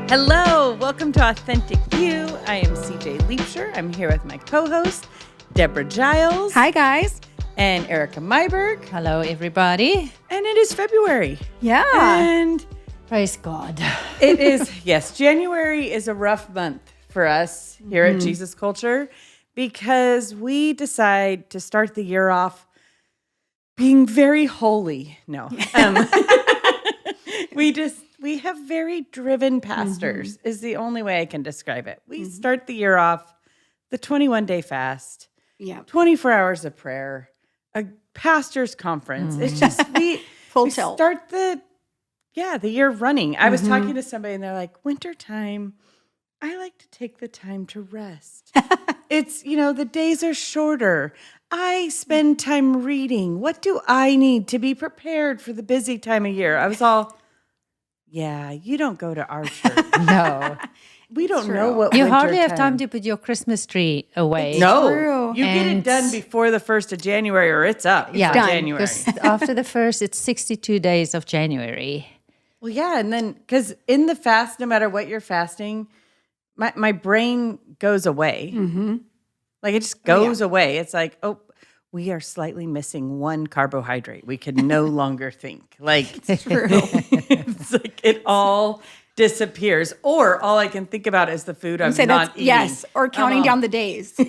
Hello, welcome to Authentic You. I am SeaJay Leapshire. I'm here with my co-host, Deborah Giles. Hi, guys. And Erika Myberg. Hello, everybody. And it is February. Yeah. And Praise God. it is, yes, January is a rough month for us here at Jesus Culture because we decide to start the year off being very holy. No. We have very driven pastors is the only way I can describe it. We start the year off the 21-day fast, 24 hours of prayer, a pastor's conference. It's just, we start the year running. I was talking to somebody and they're like, wintertime, I like to take the time to rest. It's, the days are shorter. I spend time reading. What do I need to be prepared for the busy time of year? I was all... Yeah, you don't go to our church. No. We don't know what You winter hardly have time to put your Christmas tree away. No. True. You get it done before the 1st of January or it's up. Yeah, for January. because after the 1st, it's 62 days of January. Well, yeah, and then, because in the fast, no matter what you're fasting, my brain goes away. Like, it just goes away. It's like, we are slightly missing one carbohydrate. We can no longer think. Like, It's true. it's like it all disappears. Or all I can think about is the food I'm not eating. Yes, or counting down the days. Hi,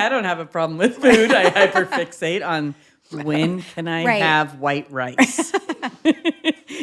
I don't have a problem with food. I hyperfixate on when can I have white rice.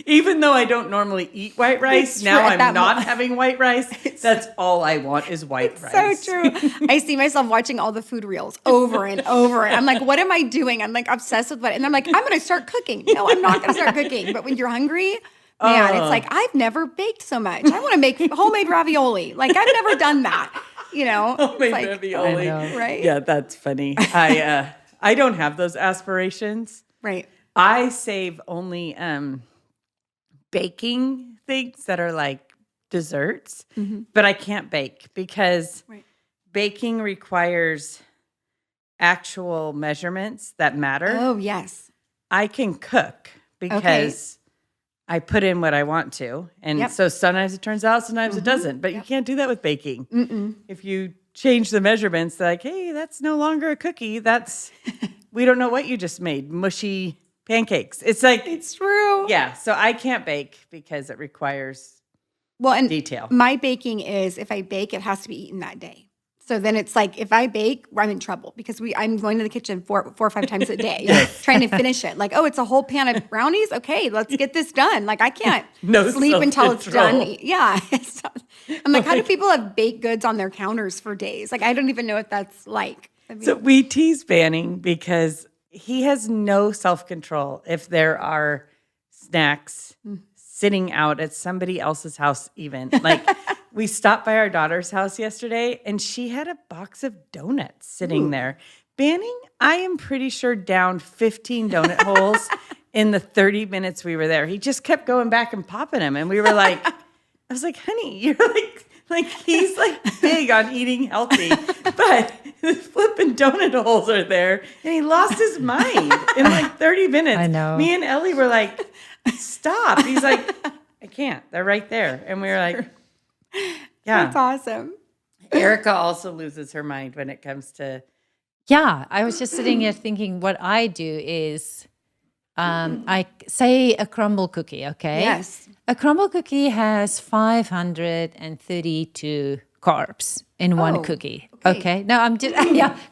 Even though I don't normally eat white rice, now I'm not having white rice. That's all I want is white rice. So true. I see myself watching all the food reels over and over. I'm like, what am I doing? I'm like obsessed with what, and I'm like, I'm going to start cooking. No, I'm not going to start cooking. But when you're hungry, man, it's like, I've never baked so much. I want to make homemade ravioli. Like, I've never done that. Homemade like, ravioli. Right? Yeah, that's funny. I don't have those aspirations. Right. I save only baking things that are like desserts, but I can't bake because baking requires actual measurements that matter. Oh, yes. I can cook because I put in what I want to. And so sometimes it turns out, sometimes it doesn't. But you can't do that with baking. If you change the measurements, they're like, hey, that's no longer a cookie. That's, we don't know what you just made. Mushy pancakes. It's like, It's true. yeah. So I can't bake because it requires detail. My baking is, if I bake, it has to be eaten that day. So then it's like, if I bake, I'm in trouble because I'm going to the kitchen four or five times a day trying to finish it. Like, it's a whole pan of brownies. Okay, let's get this done. Like, I can't sleep until it's done. Yeah. I'm like, how do people have baked goods on their counters for days? Like, I don't even know what that's like. So we tease Banning because he has no self-control if there are snacks sitting out at somebody else's house even. Like, we stopped by our daughter's house yesterday, and she had a box of donuts sitting there. Banning, I am pretty sure, downed 15 donut holes in the 30 minutes we were there. He just kept going back and popping them, and we were like, I was like, honey, you're like he's like big on eating healthy, but the flipping donut holes are there, and he lost his mind in like 30 minutes. I know. Me and Ellie were like, stop. He's like, I can't. They're right there. And we were like, yeah. That's awesome. Erika also loses her mind when it comes to... Yeah, I was just sitting here thinking what I do is I say a crumble cookie, okay? Yes. A crumble cookie has 532 carbs in one cookie. Okay. No, I'm just,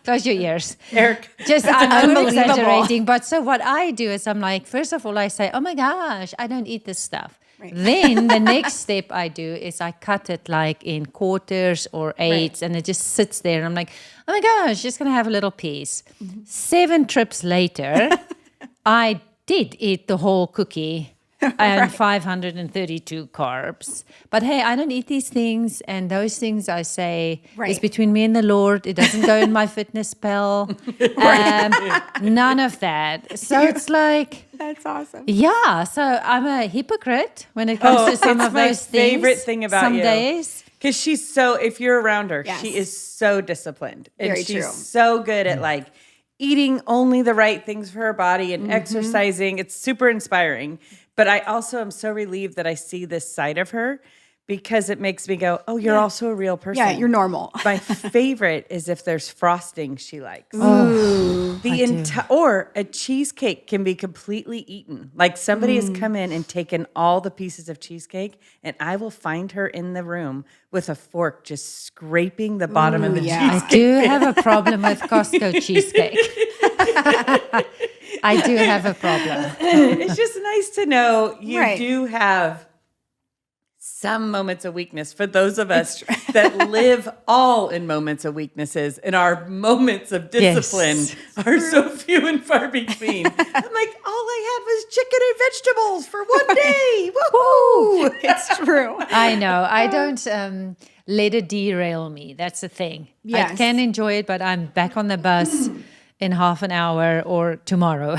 close your ears. Eric, I'm exaggerating. But so what I do is I'm like, first of all, I say, oh my gosh, I don't eat this stuff. Right. Then the next step I do is I cut it like in quarters or eighths, and it just sits there. And I'm like, oh my gosh, just going to have a little piece. 7 trips later, I did eat the whole cookie and 532 carbs. But hey, I don't eat these things, and those things I say is between me and the Lord. It doesn't go in my fitness pal. None of that. So it's like... That's awesome. Yeah, so I'm a hypocrite when it comes to some of those things. My favorite thing about some you. days. Because she's so, if you're around her, she is so disciplined. And she's so good at like eating only the right things for her body and exercising. It's super inspiring. But I also am so relieved that I see this side of her because it makes me go, oh, you're also a real person. Yeah, you're normal. My favorite is if there's frosting she likes. Oh, Or a cheesecake can be completely eaten. Like somebody has come in and taken all the pieces of cheesecake, and I will find her in the room with a fork just scraping the bottom of the cheesecake. I do have a problem with Costco cheesecake. I do have a problem. It's just nice to know you do have some moments of weakness for those of us that live all in moments of weaknesses, and our moments of discipline are so few and far between. I'm like, all I had was chicken and vegetables for one day. Woohoo! It's true. I know. I don't let it derail me. That's the thing. Yes. I can enjoy it, but I'm back on the bus in half an hour or tomorrow.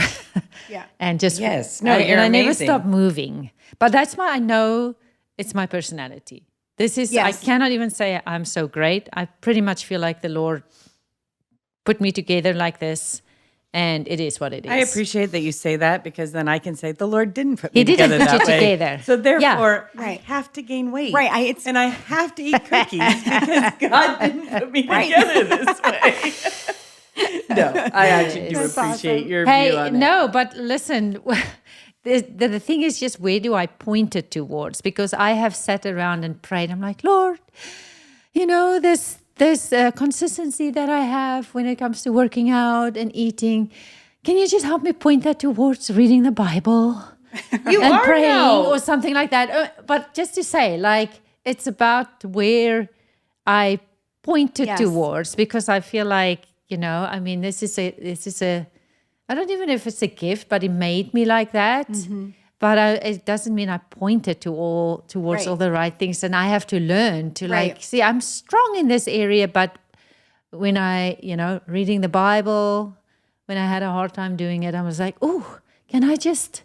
And just No, you're I never amazing. stop moving. But that's why I know it's my personality. This is I cannot even say I'm so great. I pretty much feel like the Lord put me together like this, and it is what it is. I appreciate that you say that, because then I can say the Lord didn't put me He didn't together put that you way. together. So therefore, Yeah. I have to gain weight. Right. And I have to eat cookies because God didn't put me together this way. No, I actually do That's appreciate awesome. your view on it. No, but listen, the thing is just, where do I point it towards? Because I have sat around and prayed. I'm like, Lord, this consistency that I have when it comes to working out and eating. Can you just help me point that towards reading the Bible and praying now. or something like that? But just to say, like, it's about where I point it towards, because I feel like, this is a, I don't even know if it's a gift, but it made me like that. Mm-hmm. But it doesn't mean I pointed towards all the right things. And I have to learn to see, I'm strong in this area, but when I, reading the Bible, when I had a hard time doing it, I was like, oh, can I just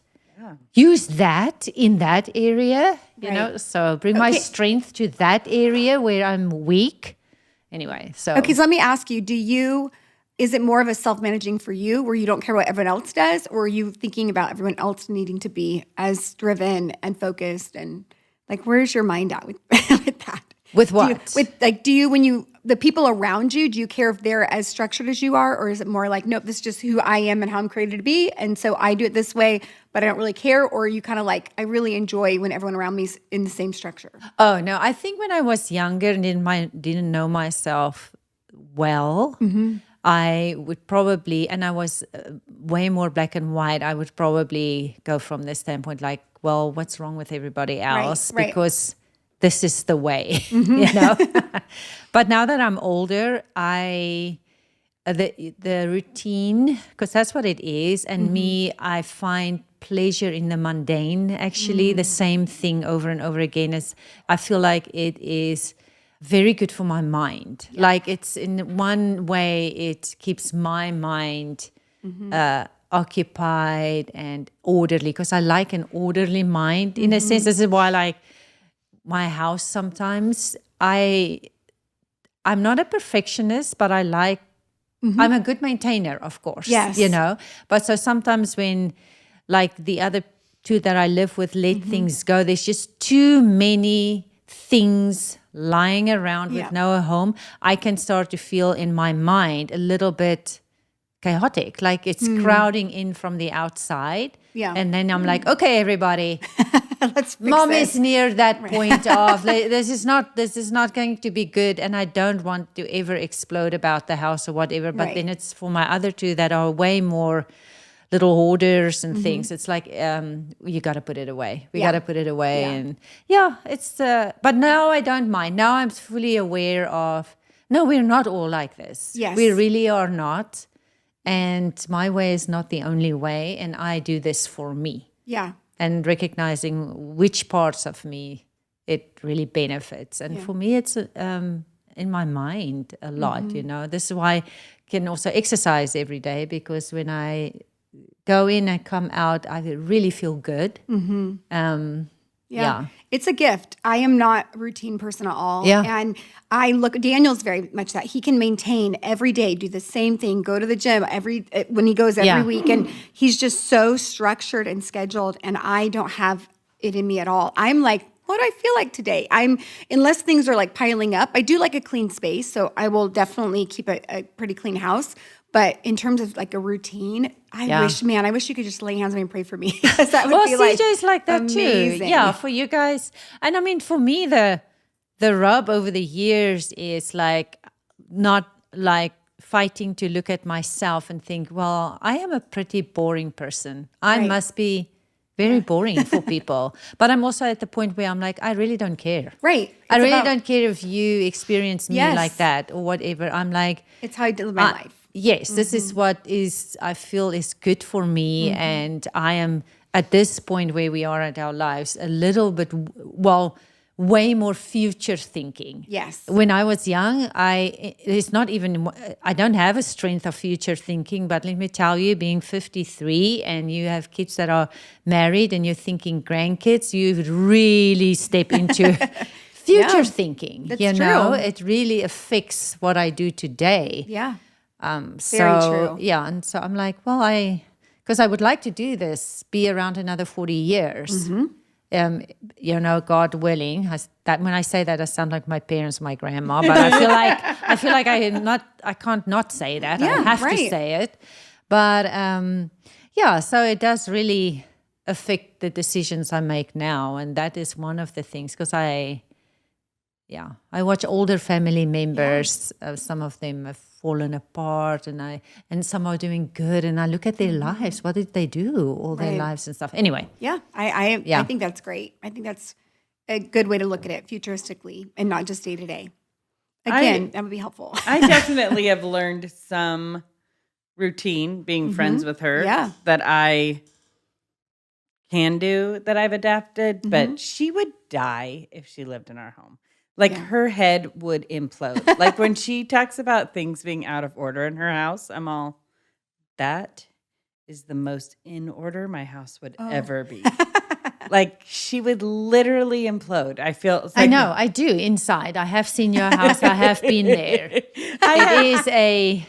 use that in that area? You know, so bring my strength to that area where I'm weak. Anyway, so. Okay, so let me ask you, is it more of a self-managing for you where you don't care what everyone else does, or are you thinking about everyone else needing to be as driven and focused, and like, where's your mind at with that? With what? The people around you, do you care if they're as structured as you are, or is it more like, nope, this is just who I am and how I'm created to be, and so I do it this way, but I don't really care? Or are you kind of like, I really enjoy when everyone around me is in the same structure? Oh, no, I think when I was younger and didn't know myself well, I would probably, and I was way more black and white, I would probably go from this standpoint like, well, what's wrong with everybody else? Right. Because this is the way, But now that I'm older, the routine, because that's what it is, and me, I find pleasure in the mundane, actually, the same thing over and over again. I feel like it is very good for my mind. Like, it's in one way, it keeps my mind occupied and orderly, because I like an orderly mind in a sense. This is why I like my house sometimes. I'm not a perfectionist, but I like, I'm a good maintainer, of course. Yes. But so sometimes when, like, the other two that I live with let things go, there's just too many things lying around with no home, I can start to feel in my mind a little bit chaotic, like it's crowding in from the outside. Yeah. And then I'm like, okay, everybody, let's fix Mom this. is near that point of this is not going to be good, and I don't want to ever explode about the house or whatever. But then it's for my other two that are way more little hoarders and things. It's like, you got to put it away. We got to put it away. And it's, but now I don't mind. Now I'm fully aware of, no, we're not all like this. Yes. We really are not. And my way is not the only way. And I do this for me. Yeah. And recognizing which parts of me it really benefits. And for me, it's in my mind a lot, This is why I can also exercise every day, because when I go in and come out, I really feel good. It's a gift. I am not a routine person at all. Yeah. And Daniel's very much that. He can maintain every day, do the same thing, go to the gym when he goes every week. And he's just so structured and scheduled. And I don't have it in me at all. I'm like, what do I feel like today? Unless things are like piling up, I do like a clean space. So I will definitely keep a pretty clean house. But in terms of like a routine, I wish you could just lay hands on me and pray for me. Because that would be like SeaJay's like that amazing. too. Yeah, for you guys. And I mean, for me, the rub over the years is like not like fighting to look at myself and think, well, I am a pretty boring person. I must be very boring for people. But I'm also at the point where I'm like, I really don't care. Right. I really don't care if you experience me like that or whatever. I'm like, it's how I live my life. Yes, this is what I feel is good for me. And I am at this point where we are at our lives a little bit, way more future thinking. Yes. When I was young, I don't have a strength of future thinking, but let me tell you, being 53 and you have kids that are married and you're thinking grandkids, you really step into future thinking. That's true. true. It really affects what I do today. Yeah. Very true. Yeah, and so I'm like, well, because I would like to do this, be around another 40 years. God willing. When I say that, I sound like my parents, my grandma, but I feel like I can't not say that. Yeah, I have to say it. But so it does really affect the decisions I make now, and that is one of the things because I watch older family members. Some of them have fallen apart, and some are doing good. And I look at their lives. What did they do all their lives and stuff? Anyway. Yeah, I think that's great. I think that's a good way to look at it futuristically and not just day to day. Again, that would be helpful. I definitely have learned some routine being friends with her that I can do, that I've adapted. But she would die if she lived in our home. Like her head would implode. Like when she talks about things being out of order in her house, I'm all, that is the most in order my house would ever be. Like she would literally implode. I feel. Like, I know. I do inside. I have seen your house. I have been there. It is a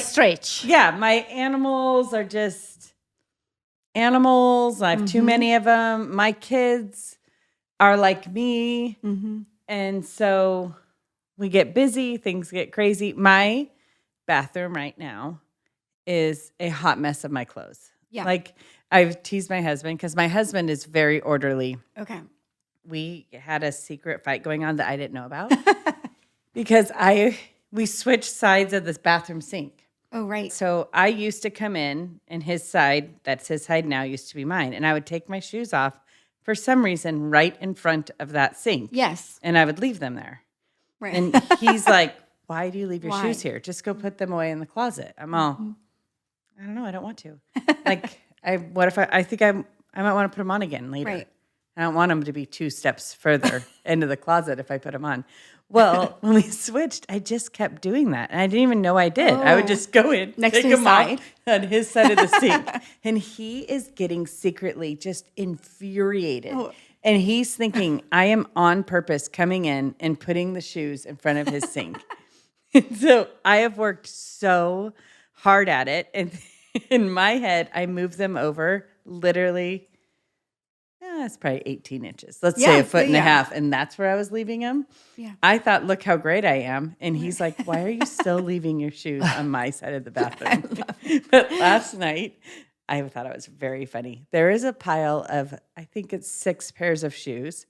stretch. Yeah, my animals are just animals. I have too many of them. My kids are like me. And so we get busy, things get crazy. My bathroom right now is a hot mess of my clothes. Yeah. Like I've teased my husband because my husband is very orderly. Okay. We had a secret fight going on that I didn't know about because we switched sides of this bathroom sink. Oh, right. So I used to come in and his side, that's his side now, used to be mine. And I would take my shoes off for some reason right in front of that sink. Yes. And I would leave them there. Right. And he's like, why do you leave your shoes here? Just go put them away in the closet. I'm all, I don't know. I don't want to. Like, I think I might want to put them on again later. Right. I don't want them to be 2 steps further into the closet if I put them on. Well, when we switched, I just kept doing that. And I didn't even know I did. I would just go in, next take to his them side. off on his side of the sink. And he is getting secretly just infuriated. Oh. And he's thinking, I am on purpose coming in and putting the shoes in front of his sink. And so I have worked so hard at it. And in my head, I move them over literally, it's probably 18 inches. Let's say a foot and a half. And that's where I was leaving them. Yeah. I thought, look how great I am. And he's like, why are you still leaving your shoes on my side of the bathroom? But last night, I thought it was very funny. There is a pile of, I think it's 6 pairs of shoes,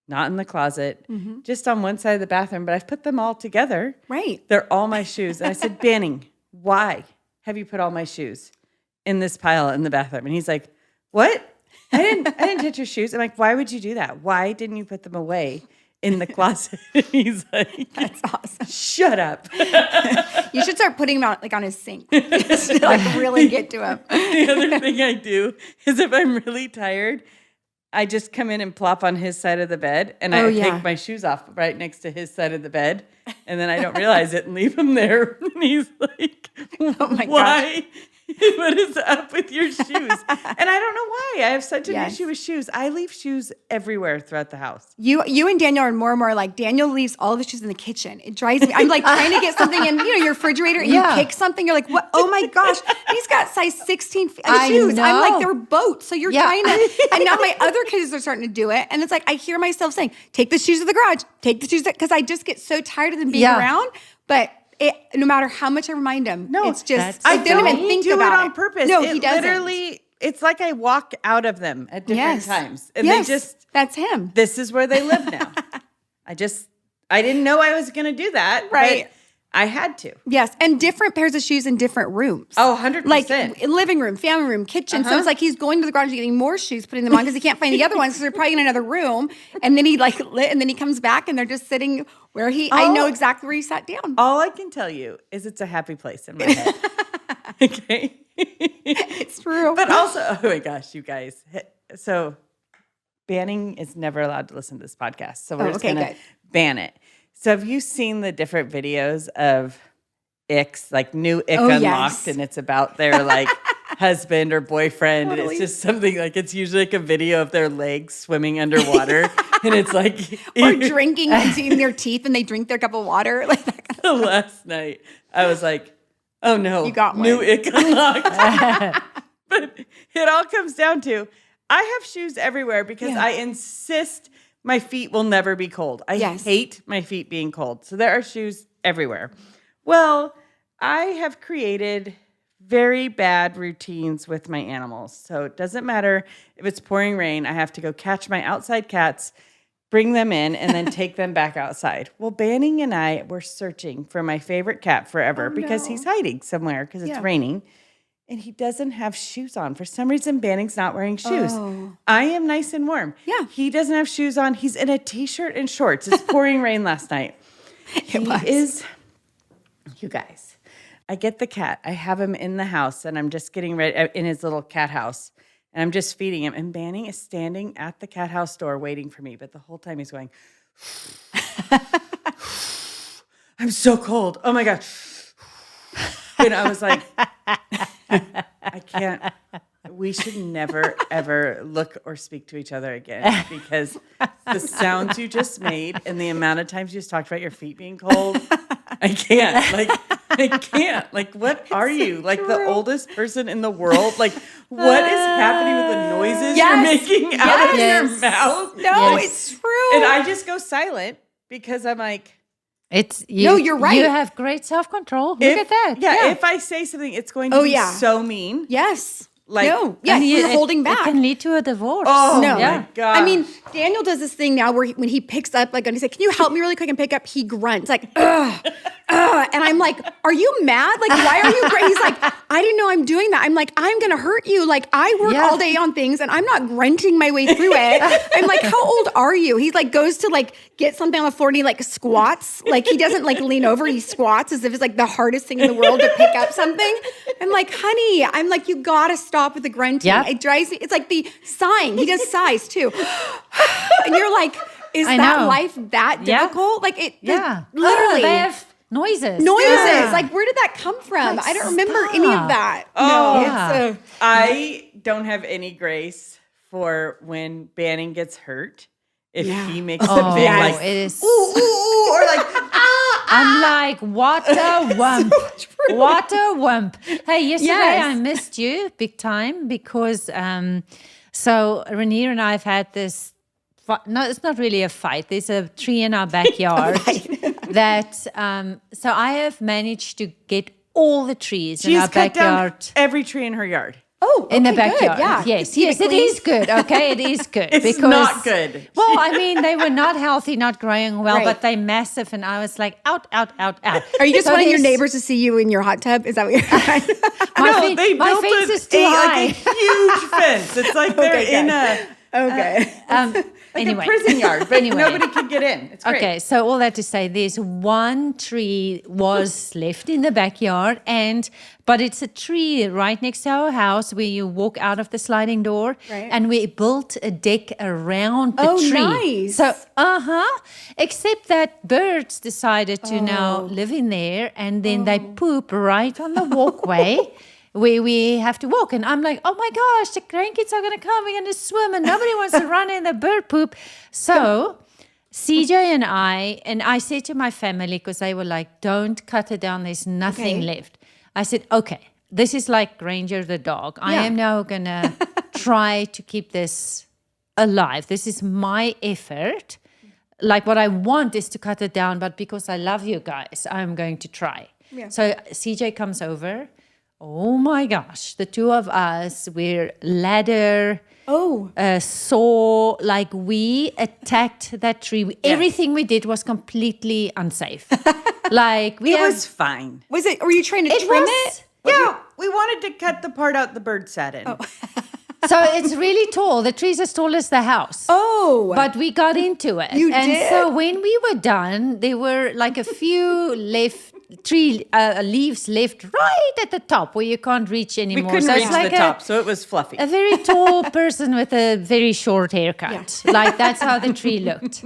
not in the closet, just on one side of the bathroom, but I've put them all together. Right. They're all my shoes. And I said, Banning, why have you put all my shoes in this pile in the bathroom? And he's like, what? I didn't touch your shoes. I'm like, why would you do that? Why didn't you put them away in the closet? And he's like, that's awesome. Shut up. You should start putting them on his sink. Just to really get to him. The other thing I do is if I'm really tired, I just come in and plop on his side of the bed and I take my shoes off right next to his side of the bed. And then I don't realize it and leave them there. And he's like, oh my why? Gosh. What is up with your shoes? And I don't know why. I have such an issue with shoes. I leave shoes everywhere throughout the house. You and Daniel are more and more like, Daniel leaves all of his shoes in the kitchen. It drives me. I'm like trying to get something in, your refrigerator, and you pick something. You're like, what? Oh my gosh. He's got size 16 shoes. I'm like, they're boats. So you're trying to, and now my other kids are starting to do it. And it's like, I hear myself saying, take the shoes to the garage, take the shoes, because I just get so tired of them being around. But no matter how much I remind him, it's just, I don't even think do about it on purpose. No, he doesn't. Literally, it's like I walk out of them at different times. And they just, that's him. This is where they live now. I didn't know I was going to do that. Right. But I had to. Yes. And different pairs of shoes in different rooms. Oh, 100%. Like living room, family room, kitchen. So it's like he's going to the garage and getting more shoes, putting them on because he can't find the other ones because they're probably in another room. And then and then he comes back and they're just sitting where I know exactly where he sat down. All I can tell you is it's a happy place in my head. Okay. It's true. But also, oh my gosh, you guys. So Banning is never allowed to listen to this podcast. So we're just going to ban it. So have you seen the different videos of icks, like new ick unlocked, yes. and it's about their like husband or boyfriend, Totally. and it's just something like it's usually like a video of their legs swimming underwater, and it's like or drinking and seeing their teeth, and they drink their cup of water like that. Kind of last night, I was like, oh no, you got new one. ick unlocked. But it all comes down to I have shoes everywhere because I insist my feet will never be cold. I hate my feet being cold. So there are shoes everywhere. Well, I have created very bad routines with my animals. So it doesn't matter if it's pouring rain. I have to go catch my outside cats, bring them in, and then take them back outside. Well, Banning and I were searching for my favorite cat forever because he's hiding somewhere because it's raining. And he doesn't have shoes on. For some reason, Banning's not wearing shoes. Oh. I am nice and warm. Yeah. He doesn't have shoes on. He's in a T-shirt and shorts. It's pouring rain last night. You guys, I get the cat. I have him in the house, and I'm just getting ready in his little cat house. And I'm just feeding him. And Banning is standing at the cat house door waiting for me. But the whole time he's going, I'm so cold. Oh, my God. And I was like, I can't. We should never, ever look or speak to each other again because the sounds you just made and the amount of times you just talked about your feet being cold, I can't. I can't. What are you? The oldest person in the world? What is happening with the noises you're making out of your mouth? No, it's true. And I just go silent because I'm like, you're right. You have great self-control. Look at that. Yeah, if I say something, it's going to be so mean. Yes. And you're holding back. It can lead to a divorce. Oh, no. my God. I mean, Daniel does this thing now where when he picks up, and he's like, can you help me really quick and pick up? He grunts like, ugh. And I'm like, are you mad? Why are you He's like, I didn't know I'm doing that. I'm like, I'm going to hurt you. I work all day on things and I'm not grunting my way through it. I'm like, how old are you? He goes to get something on the floor and he squats. He doesn't lean over. He squats as if it's the hardest thing in the world to pick up something. I'm like, honey, you got to stop with the grunting. Yep. It drives me. It's like the sighing. He does sighs too. And you're like, is that life that difficult? Literally. They have noises. Yeah. Where did that come from? I don't remember any of that. Oh, no. I don't have any grace for when Banning gets hurt. If he makes a big it is. Ooh, or I'm like, what a wump. What a wump. Hey, yesterday I missed you big time because, so Rainier and I have had this, no, it's not really a fight. There's a tree in our backyard that, so I have managed to get all the trees in our backyard. Down every tree in her yard. Oh, in the backyard. Good, yeah. Yes, it is good. Okay, it is good. It's not good. Well, I mean, they were not healthy, not growing well, but they're massive. And I was like, out. Are you just wanting your neighbors to see you in your hot tub? Is that what you're they my built fence is too high. a huge fence. It's like they're in a... Anyway. a prison yard, but nobody can get in. It's great. Okay, so all that to say, there's one tree was left in the backyard, but it's a tree right next to our house where you walk out of the sliding door, and we built a deck around the tree. Nice. So, except that birds decided to now live in there, and then they poop right on the walkway. we have to walk. And I'm like, oh my gosh, the grandkids are going to come. We're going to swim and nobody wants to run in the bird poop. So SeaJay and I said to my family, because they were like, don't cut it down. There's nothing left. I said, okay, this is like Granger the dog. I am now going to try to keep this alive. This is my effort. Like what I want is to cut it down, but because I love you guys, I'm going to try. Yeah. So SeaJay comes over. Oh my gosh, the two of us, we're ladder, saw, like we attacked that tree. Everything we did was completely unsafe. Like it was fine. Was it? Were you trying to trim it? Yeah, we wanted to cut the part out the bird sat in. So it's really tall. The tree's as tall as the house. Oh. But we got into it. You did? So when we were done, there were like a few leaves left right at the top where you can't reach anymore. We couldn't reach like the top, so it was fluffy. A very tall person with a very short haircut. Yeah. Like that's how the tree looked.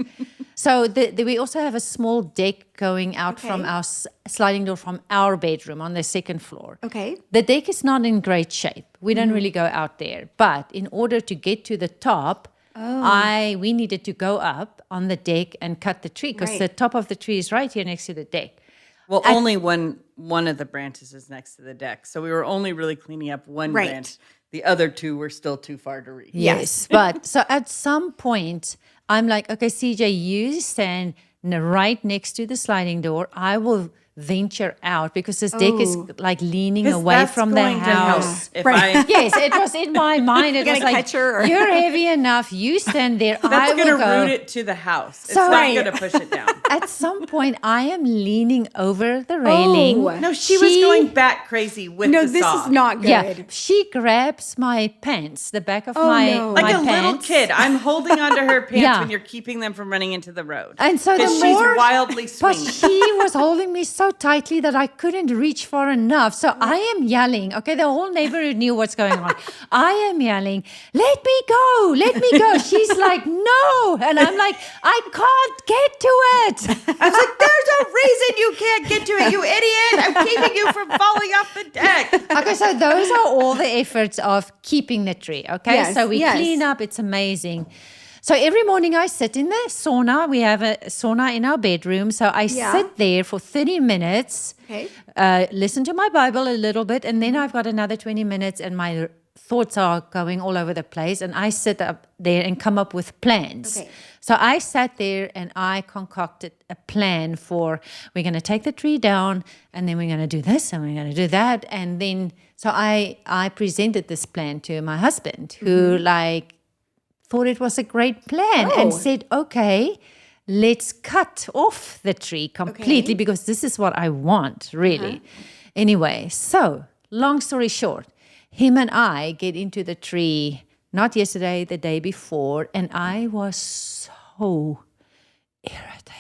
So we also have a small deck going out from our sliding door from our bedroom on the second floor. Okay. The deck is not in great shape. We don't really go out there. But in order to get to the top, we needed to go up on the deck and cut the tree because the top of the tree is right here next to the deck. Well, only one of the branches is next to the deck. So we were only really cleaning up one branch. The other two were still too far to reach. Yes. But so at some point, I'm like, okay, SeaJay, you stand right next to the sliding door. I will venture out because this deck is like leaning away from the house. Yes, it was in my mind. It was like, you're heavy enough. You stand there. That's going to root it to the house. It's not going to push it down. At some point, I am leaning over the railing. No, she was going back crazy with the saw. No, this is not good. Yeah, she grabs my pants, the back of my pants. Like a little kid. I'm holding onto her pants when you're keeping them from running into the road. And so she's wildly swinging. But she was holding me so tightly that I couldn't reach far enough. So I am yelling. Okay, the whole neighborhood knew what's going on. I am yelling, let me go, let me go. She's like, no. And I'm like, I can't get to it. I was like, there's a reason you can't get to it, you idiot. I'm keeping you from falling off the deck. Okay, so those are all the efforts of keeping the tree. Okay, so we clean up. It's amazing. So every morning I sit in the sauna. We have a sauna in our bedroom. So I sit there for 30 minutes, listen to my Bible a little bit, and then I've got another 20 minutes and my thoughts are going all over the place. And I sit up there and come up with plans. Okay. So I sat there and I concocted a plan for we're going to take the tree down and then we're going to do this and we're going to do that. And then so I presented this plan to my husband who thought it was a great plan and said, okay, let's cut off the tree completely because this is what I want, really. Anyway, so long story short, him and I get into the tree, not yesterday, the day before, and I was so irritated.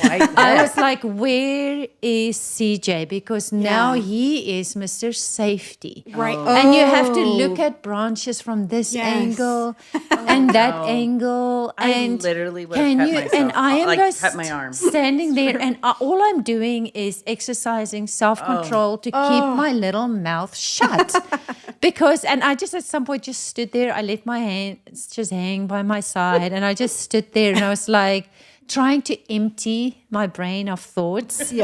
I was like, where is SeaJay? Because now he is Mr. Safety. Right. And you have to look at branches from this angle and that angle. And I literally would have cut myself. And I am just cut my arm. standing there and all I'm doing is exercising self-control to keep my little mouth shut. Because, and I just at some point just stood there. I let my hands just hang by my side and I just stood there and I was like, trying to empty my brain of thoughts. Of if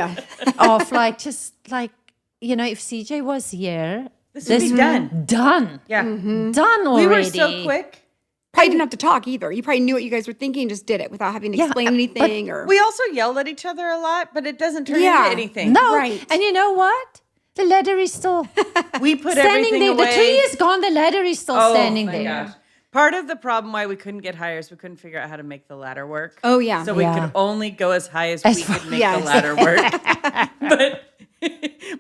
SeaJay was here, this would be done. Done. Yeah. Done already. We were so quick. Probably didn't have to talk either. You probably knew what you guys were thinking and just did it without having to explain anything. We also yelled at each other a lot, but it doesn't turn into anything. No. Right. And you know what? The ladder is still we put standing everything there. away. The tree is gone. The ladder is still standing there. Gosh. Part of the problem why we couldn't get higher is we couldn't figure out how to make the ladder work. Oh, yeah. So we could only go as high as we could make the ladder work.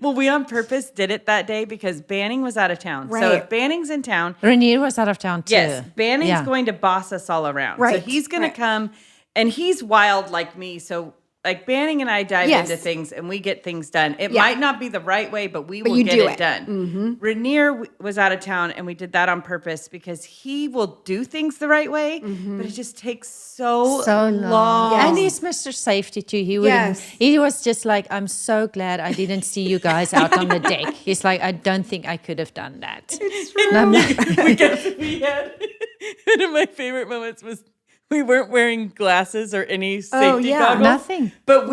But we on purpose did it that day because Banning was out of town. Right. So if Banning's in town. Rainier was out of town too. Yes. Banning's going to boss us all around. Right. So he's going to come and he's wild like me. So Like Banning and I dive Yes. into things and we get things done. It Yeah. might not be the right way, but we will you get do it it. done. Rainier was out of town and we did that on purpose because he will do things the right way, but it just takes so long. And he's Mr. Safety too. He wouldn't. Yes. He was just like, I'm so glad I didn't see you guys out on the deck. He's like, I don't think I could have done that. And I'm like, We had one of my favorite moments was we weren't wearing glasses or any safety goggles. Nothing. But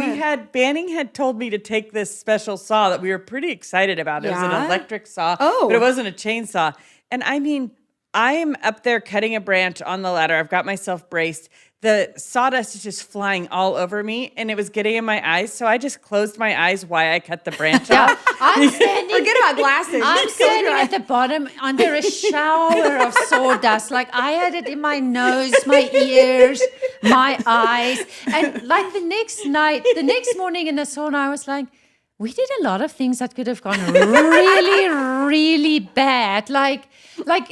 Banning had told me to take this special saw that we were pretty excited about. It was an Yeah? electric saw, Oh. but it wasn't a chainsaw. And I mean, I am up there cutting a branch on the ladder. I've got myself braced. The sawdust is just flying all over me, and it was getting in my eyes. So I just closed my eyes while I cut the branch off. I'm standing. Forget about glasses. I'm Just close standing your at the bottom under a shower of sawdust. Like I had it in my nose, my ears, my eyes. And like the next morning in the sauna, I was like, we did a lot of things that could have gone really, really bad. Like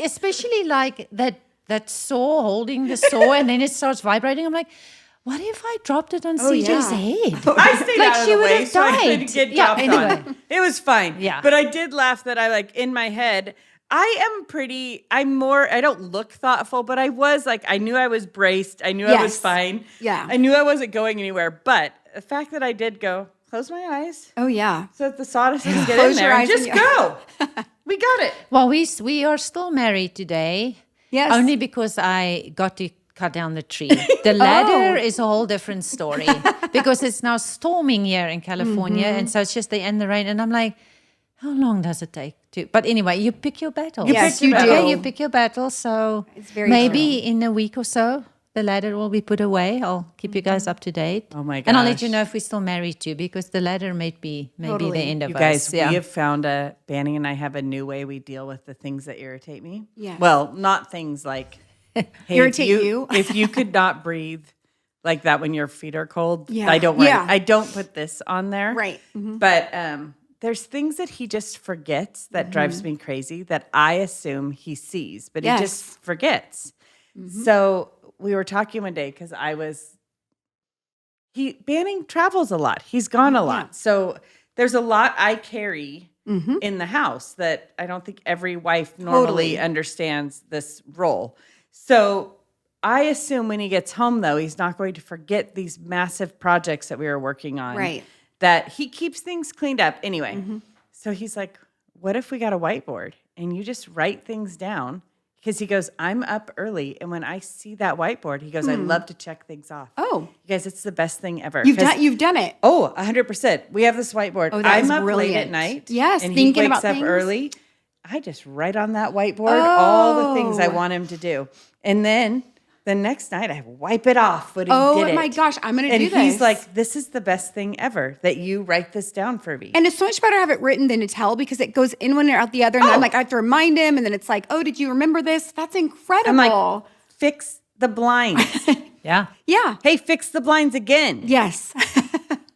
especially like that saw, holding the saw, and then it starts vibrating. I'm like, what if I dropped it on CJ's yeah. head? I stayed Like out of she the would way have so I couldn't died. get Yeah, dropped anyway. on. It was fine. Yeah. But I did laugh that I like in my head. I don't look thoughtful, but I was like, I knew I was braced. I knew I was Yes. fine. Yeah. I knew I wasn't going anywhere. But the fact that I did go, close my eyes Oh, yeah. so that the sawdust doesn't get Close in your there. eyes And just and go. We got it. Well, we are still married today. Yes. Only because I got to cut down the tree. The ladder is a whole different story because it's now storming here in California, and so it's just the end of the rain. And I'm like, how long does it take to? But anyway, you pick your battles. Yes, you Okay, do. you pick your battles. So It's very maybe in a week or so, the ladder will be put away. I'll keep you guys up to date. Oh my And I'll let you gosh. know if we're still married too, because the ladder may be the Totally. end of You us. guys, Yeah. we have found Banning and I have a new way we deal with the things that irritate me. Yes. Well, not things like hey, Irritate you? If you could not breathe like that when your feet are cold, Yeah. I don't write. Yeah. I don't put this on there. Right. Mhm. But there's things that he just forgets that drives me crazy that I assume he sees, but Yes. he just forgets. So we were talking one day because Banning travels a lot. He's gone a lot. So there's a lot I carry in the house that I don't think every wife normally Totally. understands this role. So I assume when he gets home, though, he's not going to forget these massive projects that we were working on. Right. That he keeps things cleaned up. Anyway, so he's like, what if we got a whiteboard and you just write things down? Because he goes, I'm up early. And when I see that whiteboard, he goes, I love to check things off. Oh. You guys, it's the best thing ever. You've done it. Oh, 100%. We have this whiteboard. Oh, that I'm is up late brilliant. at night. Yes, and thinking he wakes about up things. early. I just write on that whiteboard all the things I want him to do. And then the next night, I wipe it off when he did it. Oh my gosh, I'm going to And do this. he's like, this is the best thing ever that you write this down for me. And it's so much better to have it written than to tell because it goes in one ear out the other. And then I'm like, I have to remind him. And then it's like, oh, did you remember this? That's incredible. I'm like, fix the blinds. Yeah. yeah. Hey, fix the blinds again. Yes.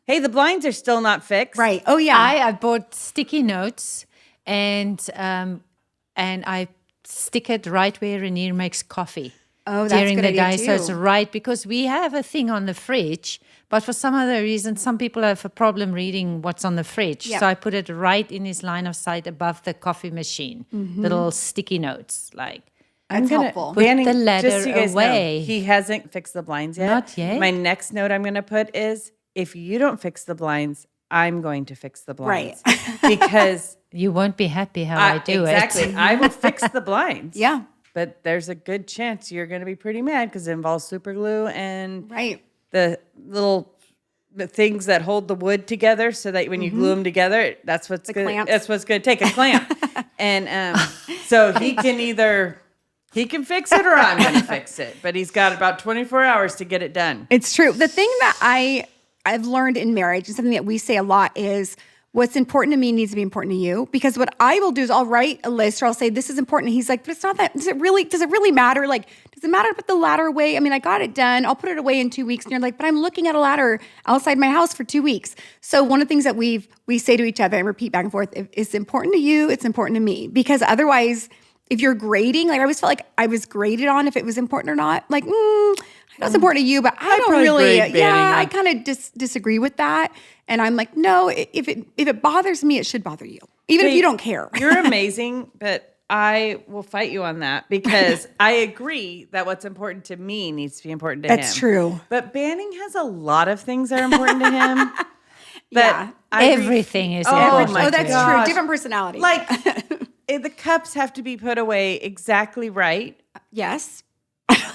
Hey, the blinds are still not fixed. right. Oh, yeah. I bought sticky notes and I stick it right where Rainier makes coffee. Oh, that's during a good the idea day. So it's too. right because we have a thing on the fridge, but for some other reason, some people have a problem reading what's on the fridge. Yeah. So I put it right in his line of sight above the coffee machine. Mm-hmm. The little sticky notes, like. That's helpful. Put the ladder just so you guys know, away. he hasn't fixed the blinds yet. Not yet? My next note I'm going to put is, if you don't fix the blinds, I'm going to fix the blinds. Right. Because You won't be happy how I do exactly, it. I will fix the blinds. Yeah. But there's a good chance you're going to be pretty mad because it involves super glue and Right. the little things that hold the wood together, so that when you glue them together, that's what's good. clamps. That's what's going to take a clamp. And so he can fix it, or I'm going to fix it. But he's got about 24 hours to get it done. It's true. The thing that I've learned in marriage and something that we say a lot is what's important to me needs to be important to you. Because what I will do is I'll write a list or I'll say, this is important. And he's like, but it's not that. Does it really matter? Like, does it matter to put the ladder away? I mean, I got it done. I'll put it away in 2 weeks. And you're like, but I'm looking at a ladder outside my house for 2 weeks. So one of the things that we say to each other and repeat back and forth, if it's important to you, it's important to me. Because otherwise if you're grading, like I always felt like I was graded on if it was important or not. Like, I know it's important to you, but I don't really, I kind of disagree with that. And I'm like, no, if it bothers me, it should bother you, even if you don't care. You're amazing, but I will fight you on that because I agree that what's important to me needs to be important to him. That's true. But Banning has a lot of things that are important to him. But everything is important. Oh, that's true. Different personality. Like, the cups have to be put away exactly right. Yes.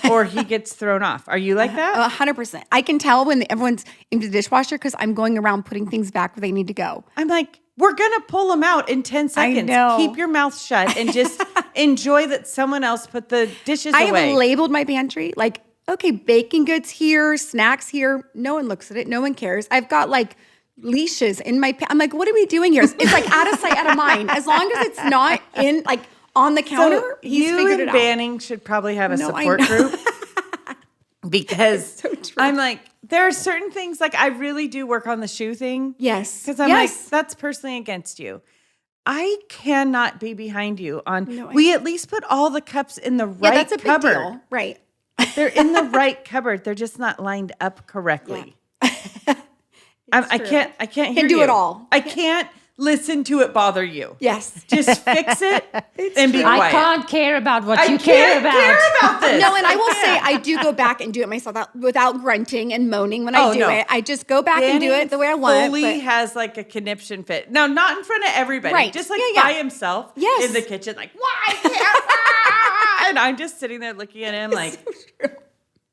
Or he gets thrown off. Are you like that? 100%. I can tell when everyone's into the dishwasher because I'm going around putting things back where they need to go. I'm like, we're going to pull them out in 10 seconds. I know. Keep your mouth shut and just enjoy that someone else put the dishes away. I have labeled my pantry like, okay, baking goods here, snacks here. No one looks at it. No one cares. I've got like leashes in my I'm like, what are we doing here? It's like out of sight, out of mind. As long as it's not in like on the counter, so he's figured it out. Banning should probably have a support group because I'm like, there are certain things like I really do work on the shoe thing. Yes. Because I'm like, that's personally against you. I cannot be behind you on, we at least put all the cups in the right that's a cupboard. Big deal. Right. They're in the right cupboard. They're just not lined up correctly. Yeah. I can't hear do you. It all. I can't listen to it bother you. Yes. Just fix it and be quiet. I can't care about what you care about. I can't care about this. No, and I will say I do go back and do it myself without grunting and moaning when I do it. I just go back and do it the way I want. Fully has like a conniption fit. No, not in front of everybody. Right. Just like by himself in the kitchen, like, why can't I? And I'm just sitting there looking at him like,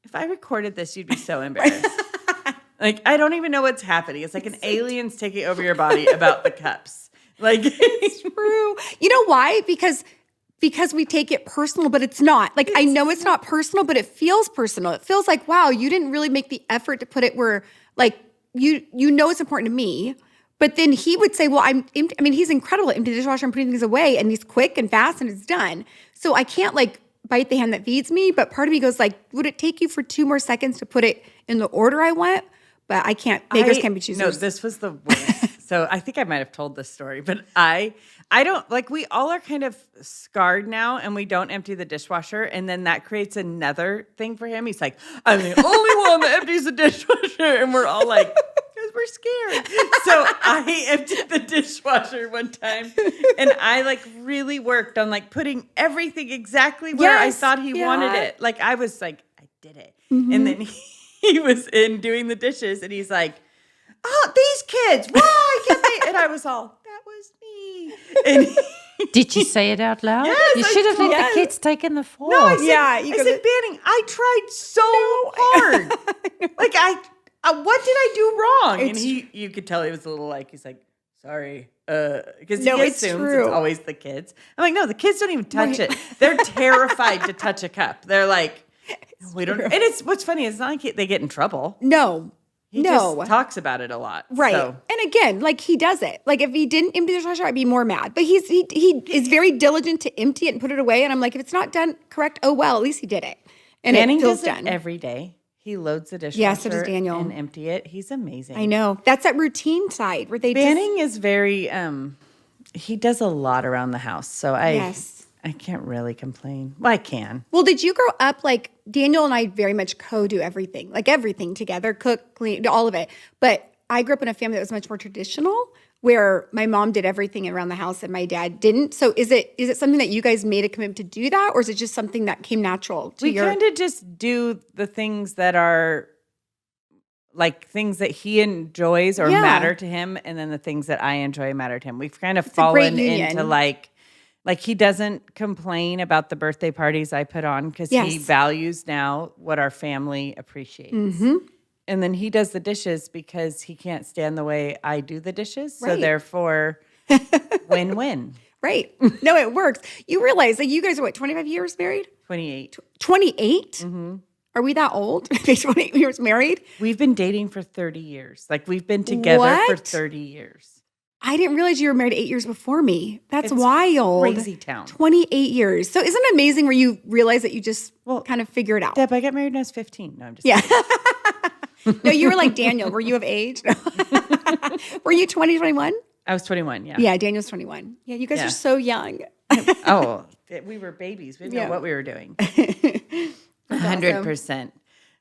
if I recorded this, you'd be so embarrassed. Like, I don't even know what's happening. It's like an alien's taking over your body about the cups. Like, it's true. You know why? Because we take it personal, but it's not. Like, I know it's not personal, but it feels personal. It feels like, wow, you didn't really make the effort to put it where, like, you know it's important to me. But then he would say, well, he's incredible at empty the dishwasher and putting things away, and he's quick and fast, and it's done. So I can't, like, bite the hand that feeds me, but part of me goes like, would it take you for 2 more seconds to put it in the order I want? But I can't. Bakers can't be choosers. No, this was the worst. So I think I might have told this story, but I don't, like, we all are kind of scarred now and we don't empty the dishwasher. And then that creates another thing for him. He's like, I'm the only one that empties the dishwasher. And we're all like, because we're scared. So I emptied the dishwasher one time and I like really worked on like putting everything exactly where I thought he wanted it. Like I was like, I did it. Mm-hmm. And then he was in doing the dishes and he's like, oh, these kids, why can't they? And I was all, that was me. And did you say it out loud? Yes, you should have let the kids take in the fall. No, I said, Banning, I tried so hard. Like, what did I do wrong? And you could tell he was a little like, he's like, sorry. Because he assumes it's always the kids. I'm like, no, the kids don't even touch it. They're terrified to touch a cup. They're like, we don't. And what's funny, it's not like they get in trouble. No. He just talks about it a lot. Right. So. And again, like he does it. Like if he didn't empty the dishwasher, I'd be more mad. But he is very diligent to empty it and put it away. And I'm like, if it's not done correct, oh well, at least he did it. And Banning it feels does done. It every day. He loads the dishwasher yeah, so does Daniel. And empty it. He's amazing. I know. That's that routine side where they Banning is very he does a lot around the house. So I can't really complain. Well, I can. Well, did you grow up like Daniel and I very much co-do everything, like everything together, cook, clean, all of it. But I grew up in a family that was much more traditional where my mom did everything around the house and my dad didn't. So is it something that you guys made a commitment to do that? Or is it just something that came natural to your... We kind of just do the things that are like things that he enjoys or matter to him. And then the things that I enjoy and matter to him. We've kind of fallen into like he doesn't complain about the birthday parties I put on because he values now what our family appreciates. Mm-hmm. And then he does the dishes because he can't stand the way I do the dishes. So therefore, win-win. Right. No, it works. You realize that you guys are 25 years married? 28. 28? Mm-hmm. Are we that old? 28 years married? We've been dating for 30 years. Like we've been together for 30 years. I didn't realize you were married 8 years before me. That's wild. Crazy town. 28 years. So isn't it amazing where you realize that you just kind of figure it out? Deb, I got married when I was 15. No, I'm just kidding. No, you were like Daniel. Were you of age? No. Were you 20, 21? I was 21, yeah. Yeah, Daniel's 21. Yeah, you guys are so young. Oh, we were babies. We didn't know what we were doing. 100%.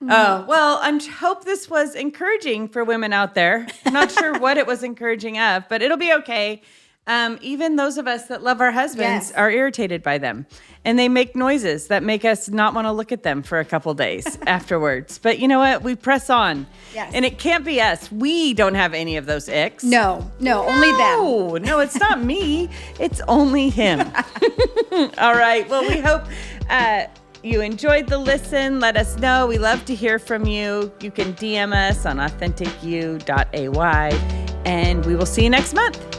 Oh, well, I hope this was encouraging for women out there. I'm not sure what it was encouraging of, but it'll be okay. Even those of us that love our husbands are irritated by them. And they make noises that make us not want to look at them for a couple days afterwards. But you know what? We press on. Yes. And it can't be us. We don't have any of those icks. No, only them. No, it's not me. It's only him. All right. Well, we hope you enjoyed the listen. Let us know. We love to hear from you. You can DM us on AuthenticU.ay. And we will see you next month.